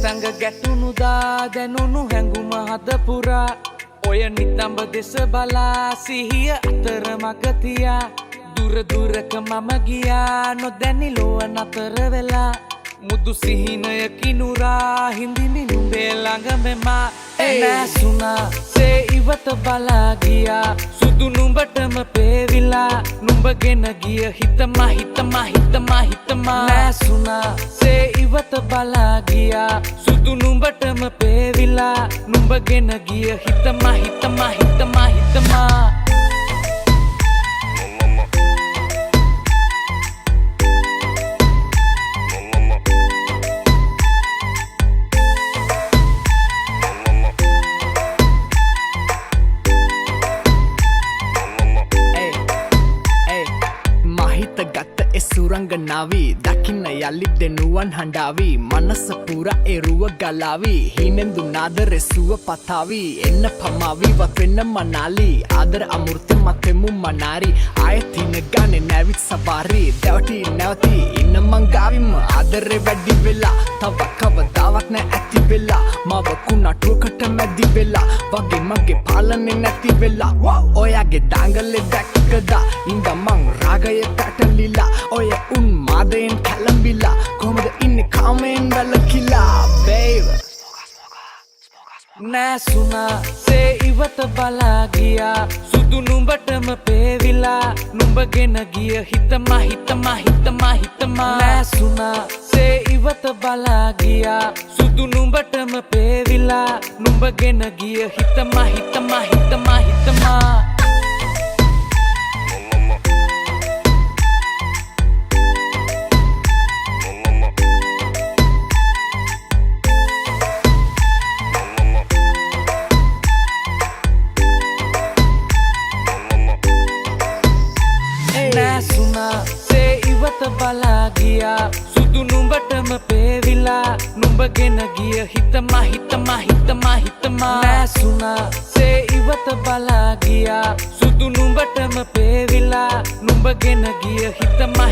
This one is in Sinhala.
තඟ ගැටුණුදා දැනුණු හැඟුම හද පුරා ඔය නිතඹ දෙස බලා සිහිය අතර මගතියා දුර දුරක මම ගියා නොදැනි ලොව නතර වෙලා මුදු සිහිනය කිනුරා හිඳිමි නුඹේ ළඟ මෙමා නැසුණා සේ ඉවත බලා ගියා සුදු නුඹටම පේවිලා නුඹගෙන ගිය හිතමා නැසුණා සේ ඉවත බලා ගියා සුදු නුඹටම පේවිලා නුඹගෙන ගිය හිතමා ගත්ත සුරංගනාවි දකින්න යලි දෙනුවන් හඬාවි මනස පුර එරුව ගලාවි හිනෙන්දු නාදර සුව පතාවි එන්න පමාවි වත්වෙන්න මනාලි ආදර අමෘත මතෙමු මනාරි ආයෙත් හින ගානේ නැවිත් සවාරි දැවටි නැවති ඉන්න මංගාවිම ආදරේ වැඩි වෙලා තව කවදාවත් නැ ඇති වෙලා මව කුණටුවකට මැදි වෙලා වගේ මගේ පාලනේ නැති වෙලා ඔයාගේ දාංගලේ දැක්කදා ඉඳ මං රාගය පැටලිලා ඔය උන් මාදයෙන් කැලම්බිලා කොහමද ඉන්නේ කාමෙන් වැළකිලා babe නැසුණා සේ ඉවත බලා ගියා සුදු නුඹටම පේවිලා නුඹගෙන ගිය හිතමා නැසුණා සේ ඉවත බලා ගියා සුදු නුඹටම පේවිලා නුඹගෙන ගිය හිතමා නැසුණා සේ ඉවත බලා ගියා සුදු නුඹටම පේවිලා නුඹගෙන ගිය හිතමා නැසුණා සේ ඉවත බලා ගියා සුදු නුඹටම පේවිලා නුඹගෙන ගිය හිතමා